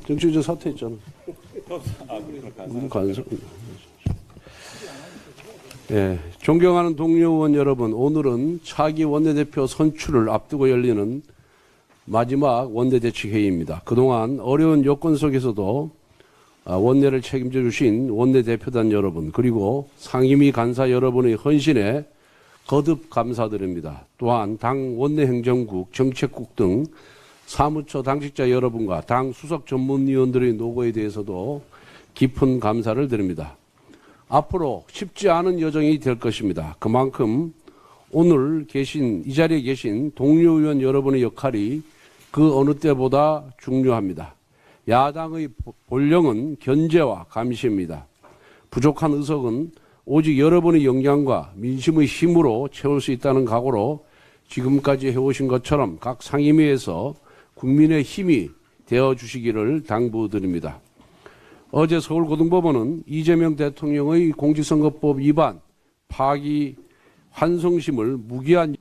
정치적 사퇴했잖아. 간섭. 예, 존경하는 동료 의원 여러분, 오늘은 차기 원내대표 선출을 앞두고 열리는 마지막 원내대책회의입니다. 그동안 어려운 여건 속에서도 원내를 책임져 주신 원내대표단 여러분, 그리고 상임위 간사 여러분의 헌신에 거듭 감사드립니다. 또한 당 원내행정국, 정책국 등 사무처 당직자 여러분과 당 수석 전문위원들의 노고에 대해서도 깊은 감사를 드립니다. 앞으로 쉽지 않은 여정이 될 것입니다. 그만큼 오늘 이 자리에 계신 동료 의원 여러분의 역할이 그 어느 때보다 중요합니다. 야당의 본령은 견제와 감시입니다. 부족한 의석은 오직 여러분의 역량과 민심의 힘으로 채울 수 있다는 각오로 지금까지 해오신 것처럼 각 상임위에서 국민의 힘이 되어주시기를 당부드립니다. 어제 서울고등법원은 이재명 대통령의 공직선거법 위반 파기 환송심을 무기한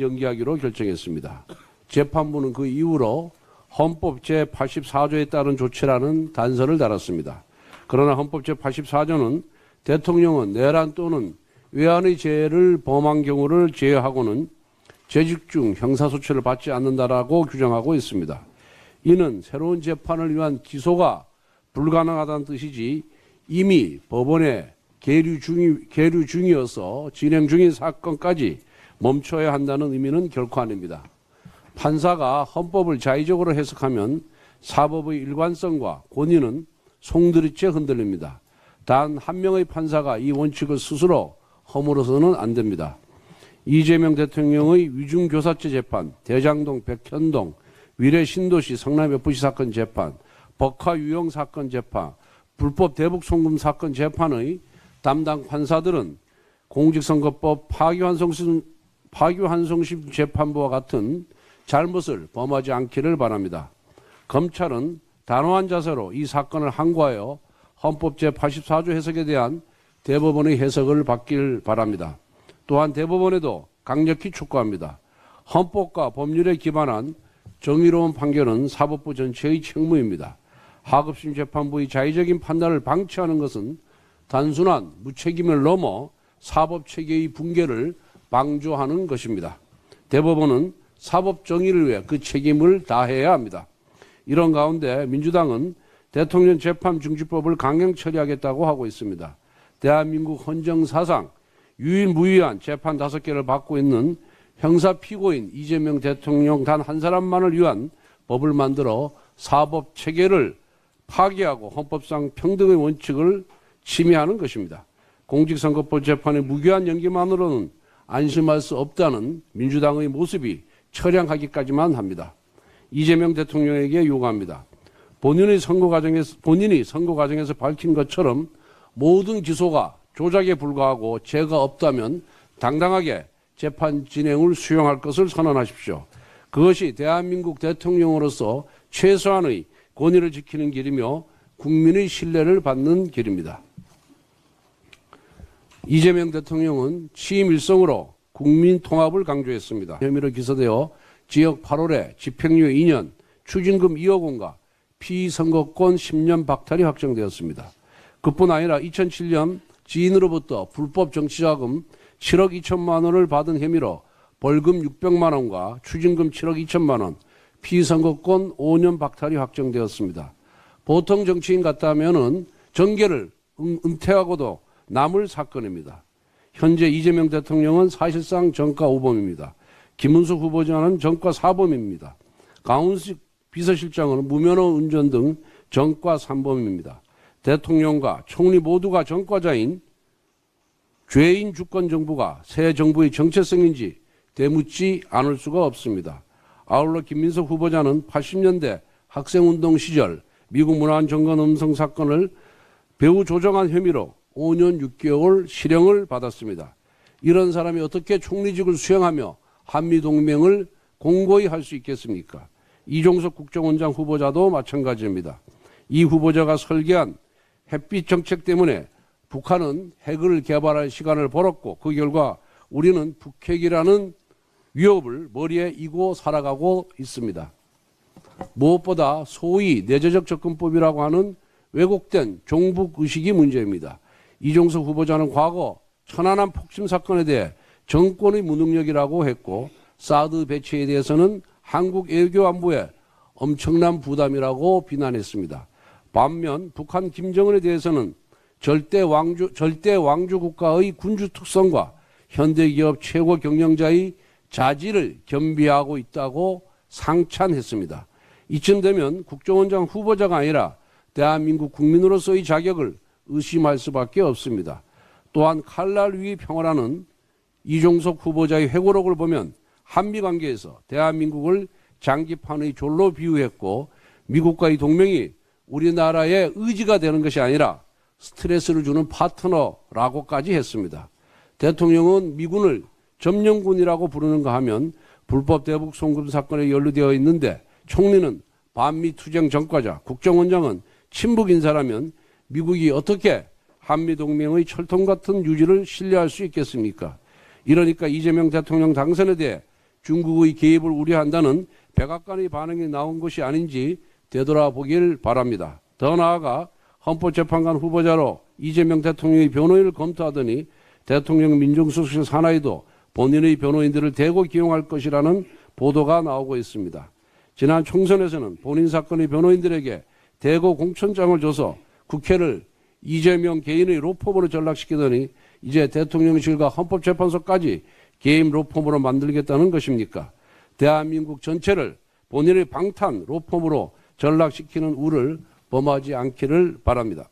연기하기로 결정했습니다. 재판부는 그 이후로 헌법 제84조에 따른 조치라는 단서를 달았습니다. 그러나 헌법 제84조는 대통령은 내란 또는 외환의 죄를 범한 경우를 제외하고는 재직 중 형사소치를 받지 않는다라고 규정하고 있습니다. 이는 새로운 재판을 위한 기소가 불가능하다는 뜻이지 이미 법원에 계류 중이어서 진행 중인 사건까지 멈춰야 한다는 의미는 결코 아닙니다. 판사가 헌법을 자의적으로 해석하면 사법의 일관성과 권위는 송두리째 흔들립니다. 단 한 명의 판사가 이 원칙을 스스로 허물어서는 안 됩니다. 이재명 대통령의 위중교사죄 재판, 대장동, 백현동, 위례 신도시 성남 FC 사건 재판, 법화 유용 사건 재판, 불법 대북 송금 사건 재판의 담당 판사들은 공직선거법 파기환송심 재판부와 같은 잘못을 범하지 않기를 바랍니다. 검찰은 단호한 자세로 이 사건을 항고하여 헌법 제84조 해석에 대한 대법원의 해석을 받길 바랍니다. 또한 대법원에도 강력히 촉구합니다. 헌법과 법률에 기반한 정의로운 판결은 사법부 전체의 책무입니다. 하급심 재판부의 자의적인 판단을 방치하는 것은 단순한 무책임을 넘어 사법체계의 붕괴를 방조하는 것입니다. 대법원은 사법 정의를 위해 그 책임을 다해야 합니다. 이런 가운데 민주당은 대통령 재판중지법을 강행 처리하겠다고 하고 있습니다. 대한민국 헌정사상 유일무이한 재판 5개를 받고 있는 형사 피고인 이재명 대통령 단 한 사람만을 위한 법을 만들어 사법 체계를 파괴하고 헌법상 평등의 원칙을 침해하는 것입니다. 공직선거법 재판의 무기한 연기만으로는 안심할 수 없다는 민주당의 모습이 처량하기까지만 합니다. 이재명 대통령에게 요구합니다. 본인이 선거 과정에서 밝힌 것처럼 모든 기소가 조작에 불과하고 죄가 없다면 당당하게 재판 진행을 수용할 것을 선언하십시오. 그것이 대한민국 대통령으로서 최소한의 권위를 지키는 길이며 국민의 신뢰를 받는 길입니다. 이재명 대통령은 취임 일성으로 국민 통합을 강조했습니다. 혐의로 기소되어 지역 8월에 집행유예 2년, 추징금 2억 원과 피선거권 10년 박탈이 확정되었습니다. 그뿐 아니라 2007년 지인으로부터 불법 정치자금 7억 2천만 원을 받은 혐의로 벌금 600만 원과 추징금 7억 2천만 원, 피선거권 5년 박탈이 확정되었습니다. 보통 정치인 같다면은 정계를 은퇴하고도 남을 사건입니다. 현재 이재명 대통령은 사실상 정가 5범입니다. 김문수 후보자는 정가 4범입니다. 강훈식 비서실장은 무면허 운전 등 정가 3범입니다. 대통령과 총리 모두가 전과자인 죄인 주권 정부가 새 정부의 정체성인지 되묻지 않을 수가 없습니다. 아울러 김민석 후보자는 80년대 학생운동 시절 미국 문화원 정권 음성 사건을 배후 조정한 혐의로 5년 6개월 실형을 받았습니다. 이런 사람이 어떻게 총리직을 수행하며 한미동맹을 공고히 할 수 있겠습니까? 이종석 국정원장 후보자도 마찬가지입니다. 이 후보자가 설계한 햇빛 정책 때문에 북한은 핵을 개발할 시간을 벌었고 그 결과 우리는 북핵이라는 위협을 머리에 이고 살아가고 있습니다. 무엇보다 소위 내재적 접근법이라고 하는 왜곡된 종북의식이 문제입니다. 이종석 후보자는 과거 천안함 폭침 사건에 대해 정권의 무능력이라고 했고 사드 배치에 대해서는 한국 외교안보에 엄청난 부담이라고 비난했습니다. 반면 북한 김정은에 대해서는 절대 왕주 국가의 군주 특성과 현대기업 최고 경영자의 자질을 겸비하고 있다고 상찬했습니다. 이쯤 되면 국정원장 후보자가 아니라 대한민국 국민으로서의 자격을 의심할 수밖에 없습니다. 또한 칼날 위 평화라는 이종석 후보자의 회고록을 보면 한미 관계에서 대한민국을 장기판의 졸로 비유했고 미국과의 동맹이 우리나라의 의지가 되는 것이 아니라 스트레스를 주는 파트너라고까지 했습니다. 대통령은 미군을 점령군이라고 부르는가 하면 불법 대북 송금 사건에 연루되어 있는데 총리는 반미 투쟁 전과자, 국정원장은 친북 인사라면 미국이 어떻게 한미동맹의 철통 같은 유지를 신뢰할 수 있겠습니까? 이러니까 이재명 대통령 당선에 대해 중국의 개입을 우려한다는 백악관의 반응이 나온 것이 아닌지 되돌아보길 바랍니다. 더 나아가 헌법재판관 후보자로 이재명 대통령의 변호인을 검토하더니 대통령 민정수석실 산하에도 본인의 변호인들을 대거 기용할 것이라는 보도가 나오고 있습니다. 지난 총선에서는 본인 사건의 변호인들에게 대거 공천장을 줘서 국회를 이재명 개인의 로펌으로 전락시키더니 이제 대통령실과 헌법재판소까지 개인 로펌으로 만들겠다는 것입니까? 대한민국 전체를 본인의 방탄 로펌으로 전락시키는 우를 범하지 않기를 바랍니다.